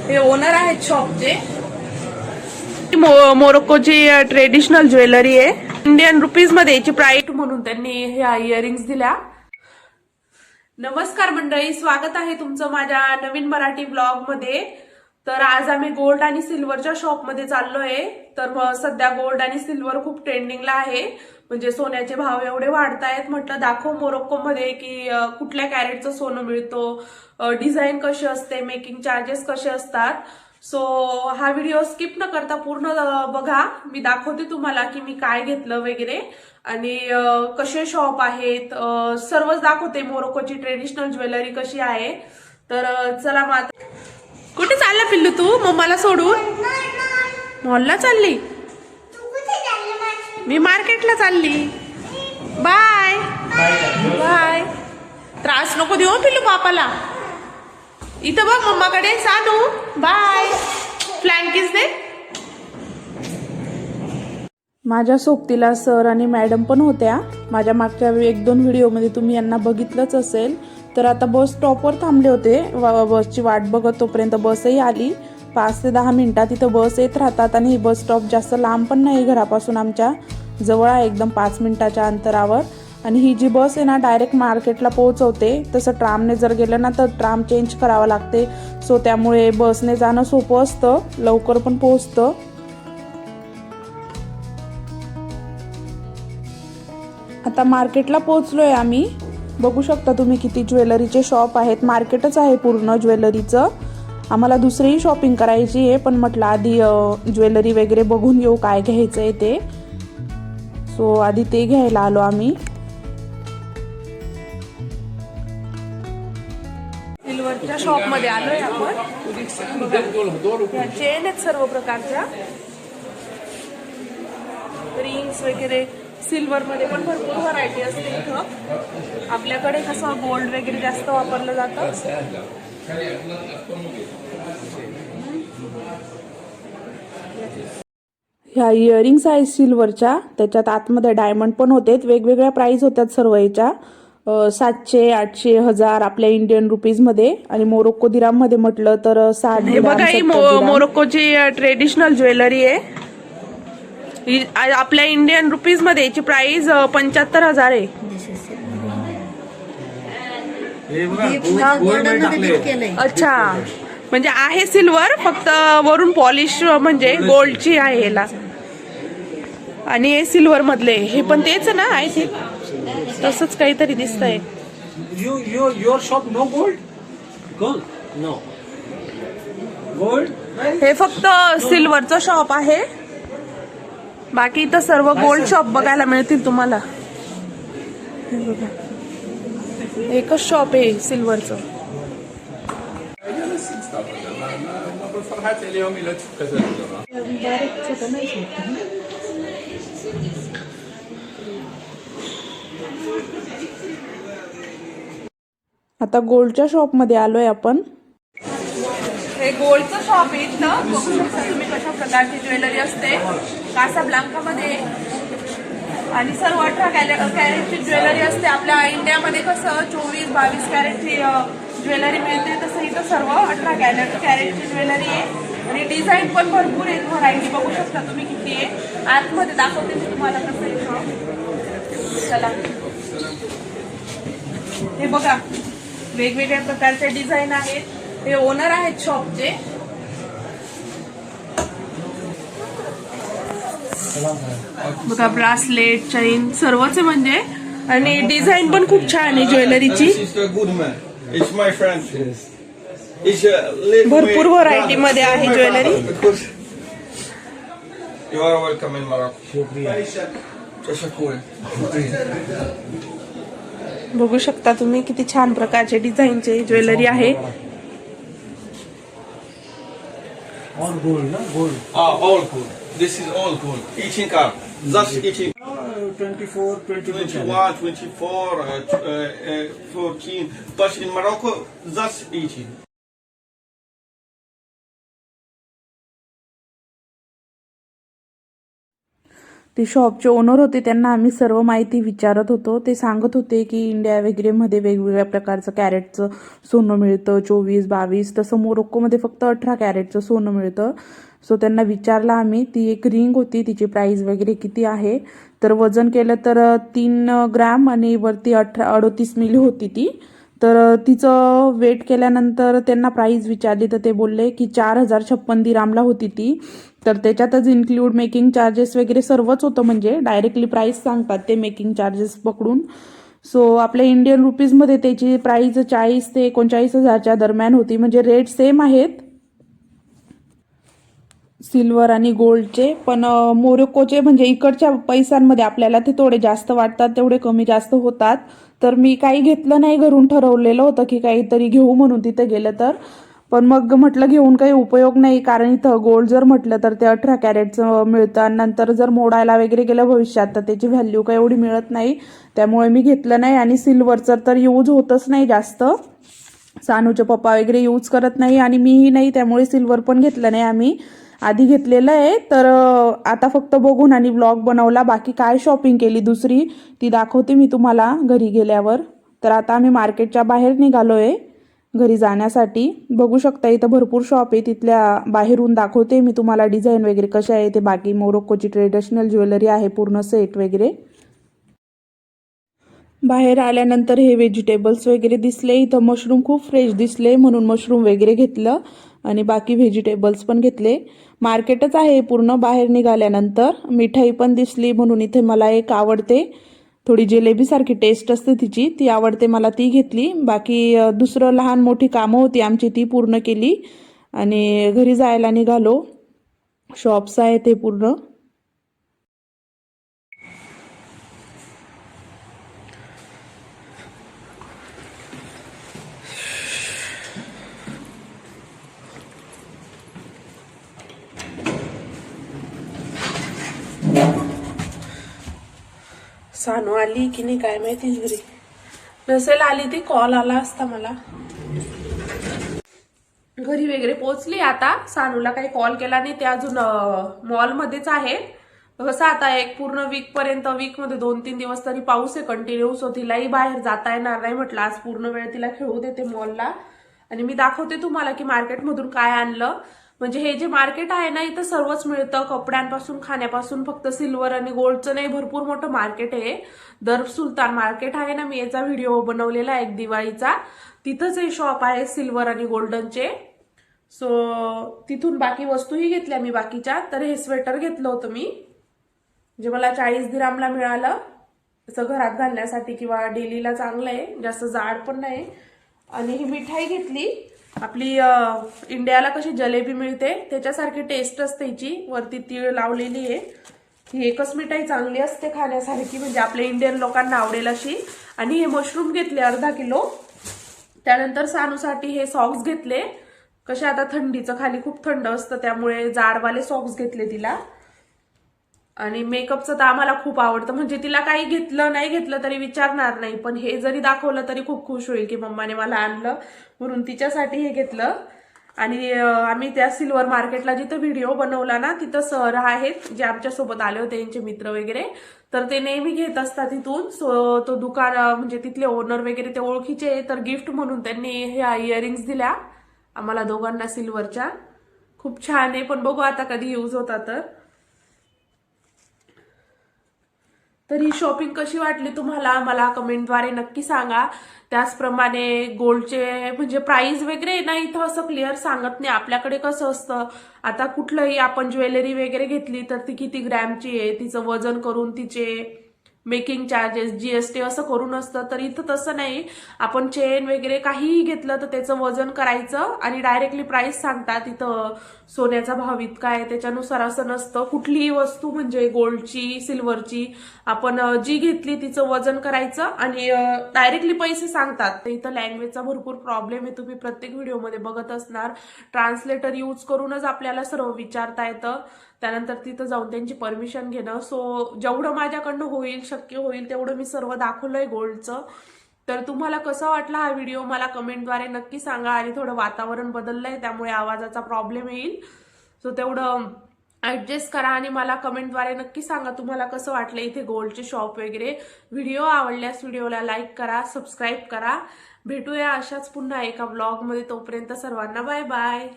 हे ओनर आहेत शॉपचे. मोरोक्कोची ट्रेडिशनल ज्वेलरी आहे. इंडियन रुपीज मध्ये याची प्राइस म्हणून त्यांनी ह्या इयरिंग्स दिल्या. नमस्कार मंडळी, स्वागत आहे तुमचं माझ्या नवीन मराठी ब्लॉग मध्ये. तर आज आम्ही गोल्ड आणि सिल्वरच्या शॉप मध्ये चाललोय. तर सध्या गोल्ड आणि सिल्वर खूप ट्रेंडिंगला आहे. म्हणजे सोन्याचे भाव एवढे वाढतायत, म्हटलं दाखव मोरोक्को मध्ये की कुठल्या कॅरेटचं सोनं मिळतो, डिझाईन कशी असते, मेकिंग चार्जेस कसे असतात. सो हा व्हिडिओ स्किप न करता पूर्ण बघा. मी दाखवते तुम्हाला की मी काय घेतलं वगैरे आणि कसे शॉप आहेत, सर्वच दाखवते. मोरोक्कोची ट्रेडिशनल ज्वेलरी कशी आहे. तर चला मग. कुठे चालला पिल्लू तू मम्माला सोडून? मॉलला चालली? मी मार्केटला चालली. Bye bye. त्रास नको देऊ पिल्लू पापाला. इथं बघ मम्माकडे. सानू बाय. फ्लँकीज दे. माझ्या सोबतीला सर आणि मॅडम पण होत्या. माझ्या मागच्या 1-2 व्हिडिओमध्ये तुम्ही यांना बघितलंच असेल. तर आता बस स्टॉपवर थांबले होते. बसची वाट बघत तोपर्यंत बसही आली. 5 ते 10 मिनिटात इथं बस येत राहतात आणि ही बस स्टॉप जास्त लांब पण नाही घरापासून, आमच्या जवळ आहे एकदम 5 मिनिटाच्या अंतरावर. आणि ही जी बस आहे ना डायरेक्ट मार्केटला पोहोचवते. तसं ट्रामने जर गेलं ना तर ट्राम चेंज करावं लागते. सो त्यामुळे बसने जाणं सोपं असतं, लवकर पण पोहोचतं. आता मार्केटला पोहोचलोय आम्ही. बघू शकता तुम्ही किती ज्वेलरीचे शॉप आहेत. मार्केटच आहे पूर्ण ज्वेलरीचं. आम्हाला दुसरीही शॉपिंग करायची आहे पण म्हटलं आधी ज्वेलरी वगैरे बघून येऊ काय घ्यायचं आहे ते. सो आधी ते घ्यायला आलो आम्ही. सिल्वरच्या शॉप मध्ये आलोय आपण. चेन आहेत सर्व प्रकारच्या, रिंग्स वगैरे. सिल्वर मध्ये पण भरपूर व्हरायटी असते इथं. आपल्याकडे कसं गोल्ड वगैरे जास्त वापरलं जातं. ह्या इयरिंग्स आहेत सिल्वरच्या. त्याच्यात आतमध्ये डायमंड पण होते. वेगवेगळ्या प्राइस होत्यात सर्व याच्या. 700, 800, 1000 आपल्या इंडियन रुपीज मध्ये. आणि मोरोक्को दिराम मध्ये म्हटलं तर 60 दिराम. बघा ही मोरोक्कोची ट्रेडिशनल ज्वेलरी आहे. आपल्या इंडियन रुपीज मध्ये याची प्राइस 75,000 आहे. अच्छा, म्हणजे आहे सिल्वर, फक्त वरून पॉलिश म्हणजे गोल्डची आहे याला. आणि हे सिल्वर मधले हे पण तेच ना, आय थिंक तसंच काहीतरी दिसतंय. Your shop no gold? Gold? No. Gold? हे फक्त सिल्वरचं शॉप आहे. बाकी इथं सर्व गोल्ड शॉप बघायला मिळतील तुम्हाला. एकच शॉप आहे सिल्वरचं. आता गोल्डच्या शॉप मध्ये आलोय आपण. हे गोल्डचं शॉप आहे इथं. बघू शकता तुम्ही कशा प्रकारची ज्वेलरी असते. कासाब्लांका मध्ये आणि सर्व 18 कॅरेटची ज्वेलरी असते. आपल्या इंडियामध्ये कसं 24-22 कॅरेटची ज्वेलरी मिळते, तसं इथं सर्व 18 कॅरेटची ज्वेलरी आहे. आणि डिझाईन पण भरपूर आहेत, व्हरायटी बघू शकता तुम्ही किती आहे. आतमध्ये दाखवते मी तुम्हाला कसं आहे शॉप. चला, हे बघा वेगवेगळ्या प्रकारचे डिझाईन आहेत. हे ओनर आहेत शॉपचे. बघा ब्रासलेट, चैन सर्वच म्हणजे. आणि डिझाईन पण खूप छान आहे ज्वेलरीची. भरपूर व्हरायटी मध्ये आहे ज्वेलरी. बघू शकता तुम्ही किती छान प्रकारचे डिझाईनचे ज्वेलरी आहे. All gold, no? Gold. All gold. This is all gold. Each in car. Just each in. 24, 21, 24, 14. But in Morocco, just 18. ते शॉपचे ओनर होते, त्यांना आम्ही सर्व माहिती विचारत होतो. ते सांगत होते की इंडिया वगैरेमध्ये वेगवेगळ्या प्रकारचं कॅरेटचं सोनं मिळतं, 24-22, तसं मोरोक्कोमध्ये फक्त 18 कॅरेटचं सोनं मिळतं. सो त्यांना विचारलं आम्ही. ती एक रिंग होती, तिची प्राईस वगैरे किती आहे, तर वजन केलं तर 3 ग्रॅम आणि वरती 38 मिली होती ती. तर तिचं वेट केल्यानंतर त्यांना प्राईस विचारली तर ते बोलले की 4056 दिरामला होती ती. तर त्याच्यातच इन्क्लूड मेकिंग चार्जेस वगैरे सर्वच होतं, म्हणजे डायरेक्टली प्राईस सांगतात ते मेकिंग चार्जेस पकडून. सो आपल्या इंडियन रुपीजमध्ये त्याची प्राईस 40 ते 39,000च्या दरम्यान होती. म्हणजे रेट सेम आहेत सिल्वर आणि गोल्डचे, पण मोरोक्कोचे म्हणजे इकडच्या पैशांमध्ये आपल्याला ते थोडे जास्त वाटतात, तेवढे कमी जास्त होतात. तर मी काही घेतलं नाही, घरून ठरवलेलं होतं की काहीतरी घेऊ म्हणून तिथं गेलं तर. पण मग म्हटलं घेऊन काही उपयोग नाही, कारण इथं गोल्ड जर म्हटलं तर ते 18 कॅरेटचं मिळतं आणि नंतर जर मोडायला वगैरे गेलं भविष्यात तर त्याची व्हॅल्यू काही एवढी मिळत नाही. त्यामुळे मी घेतलं नाही. आणि सिल्वरचं तर यूज होतच नाही जास्त, सानूचे पप्पा वगैरे यूज करत नाही आणि मीही नाही, त्यामुळे सिल्वर पण घेतलं नाही आम्ही. आधी घेतलेलं आहे. तर आता फक्त बघून आणि ब्लॉग बनवला. बाकी काय शॉपिंग केली दुसरी ती दाखवते मी तुम्हाला घरी गेल्यावर. तर आता आम्ही मार्केटच्या बाहेर निघालोय घरी जाण्यासाठी. बघू शकता इथं भरपूर शॉप आहे, तिथल्या बाहेरून दाखवते मी तुम्हाला डिझाईन वगैरे कशा आहे ते. बाकी मोरोक्कोची ट्रेडिशनल ज्वेलरी आहे, पूर्ण सेट वगैरे. बाहेर आल्यानंतर हे व्हेजिटेबल्स वगैरे दिसले, इथं मशरूम खूप फ्रेश दिसले म्हणून मशरूम वगैरे घेतलं आणि बाकी व्हेजिटेबल्स पण घेतले. मार्केटच आहे पूर्ण. बाहेर निघाल्यानंतर मिठाई पण दिसली म्हणून इथे मला एक आवडते, थोडी जिलेबीसारखी टेस्ट असते तिची, ती आवडते मला, ती घेतली. बाकी दुसरं लहान मोठी कामं होती आमची ती पूर्ण केली आणि घरी जायला निघालो. शॉप्स आहे ते पूर्ण. सानू आली की नाही काय माहिती, घरी नसेल आली ती, कॉल आला असता मला. घरी वगैरे पोहोचली आता. सानूला काही कॉल केला नाही, ते अजून मॉलमध्येच आहे. कसं आता एक पूर्ण वीक पर्यंत, वीक मध्ये 2-3 दिवस तरी पाऊस आहे कंटिन्यू. सो तिलाही बाहेर जाता येणार नाही. म्हटलं आज पूर्ण वेळ तिला खेळू देते मॉलला आणि मी दाखवते तुम्हाला की मार्केटमधून काय आणलं. म्हणजे हे जे मार्केट आहे ना, इथं सर्वच मिळतं, कपड्यांपासून खाण्यापासून. फक्त सिल्वर आणि गोल्डचं नाही, भरपूर मोठं मार्केट आहे. दर सुलतान मार्केट आहे ना, मी याचा व्हिडिओ बनवलेला आहे एक दिवाळीचा. तिथंच हे शॉप आहे सिल्वर आणि गोल्डनचे. सो तिथून बाकी वस्तूही घेतल्या मी बाकीच्या. तर हे स्वेटर घेतलं होतं मी, जे मला 40 दिरामला मिळालं. असं घरात घालण्यासाठी किंवा डेलीला चांगलं आहे, जास्त जाड पण नाही. आणि ही मिठाई घेतली, आपली इंडियाला कशी जलेबी मिळते त्याच्यासारखी टेस्ट असते हिची, वरती तीळ लावलेली आहे. ही एकच मिठाई चांगली असते खाण्यासारखी, म्हणजे आपल्या इंडियन लोकांना आवडेल अशी. आणि हे मशरूम घेतले 1/2 किलो. त्यानंतर सानूसाठी हे सॉक्स घेतले. कसे आता थंडीचं खाली खूप थंड असतं, त्यामुळे जाडवाले सॉक्स घेतले तिला. आणि मेकअपचं तर आम्हाला खूप आवडतं, म्हणजे तिला काही घेतलं नाही घेतलं तरी विचारणार नाही, पण हे जरी दाखवलं तरी खूप खुश होईल की मम्माने मला आणलं, म्हणून तिच्यासाठी हे घेतलं. आणि आम्ही त्या सिल्वर मार्केटला जिथं व्हिडिओ बनवला ना, तिथं सर आहेत जे आमच्यासोबत आले होते, यांचे मित्र वगैरे. तर ते नेहमी घेत असतात तिथून. सो तो दुकान म्हणजे तिथले ओनर वगैरे ते ओळखीचे. तर गिफ्ट म्हणून त्यांनी ह्या इयरिंग्स दिल्या आम्हाला दोघांना सिल्वरच्या. खूप छान आहे, पण बघू आता कधी यूज होता तर ही शॉपिंग कशी वाटली तुम्हाला मला कमेंटद्वारे नक्की सांगा. त्याचप्रमाणे गोल्डचे म्हणजे प्राइस वगैरे ना इथं असं क्लिअर सांगत नाही. आपल्याकडे कसं असतं, आता कुठलंही आपण ज्वेलरी वगैरे घेतली तर ती किती ग्रॅमची आहे, तिचं वजन करून तिचे मेकिंग चार्जेस, जीएसटी असं करून असतं. तर इथं तसं नाही. आपण चेन वगैरे काहीही घेतलं तर त्याचं वजन करायचं आणि डायरेक्टली प्राइस सांगतात. इथं सोन्याचा भाव इतका आहे त्याच्यानुसार असं नसतं. कुठलीही वस्तू म्हणजे गोल्डची, सिल्वरची आपण जी घेतली तिचं वजन करायचं आणि डायरेक्टली पैसे सांगतात. तर इथं लँग्वेजचा भरपूर प्रॉब्लेम आहे, तुम्ही प्रत्येक व्हिडिओमध्ये बघत असणार. ट्रान्सलेटर यूज करूनच आपल्याला सर्व विचारता येतं. त्यानंतर तिथं जाऊन त्यांची परमिशन घेणं. सो जेवढं माझ्याकडनं होईल, शक्य होईल तेवढं मी सर्व दाखवलंय गोल्डचं. तर तुम्हाला कसा वाटला हा व्हिडिओ मला कमेंटद्वारे नक्की सांगा. आणि थोडं वातावरण बदललंय त्यामुळे आवाजाचा प्रॉब्लेम येईल, सो तेवढं ऍडजस्ट करा आणि मला कमेंटद्वारे नक्की सांगा तुम्हाला कसं वाटलं इथे गोल्डचे शॉप वगैरे. व्हिडिओ आवडल्यास व्हिडिओला लाईक करा, सबस्क्राईब करा. भेटूया अशाच पुन्हा एका ब्लॉगमध्ये. तोपर्यंत सर्वांना बाय बाय.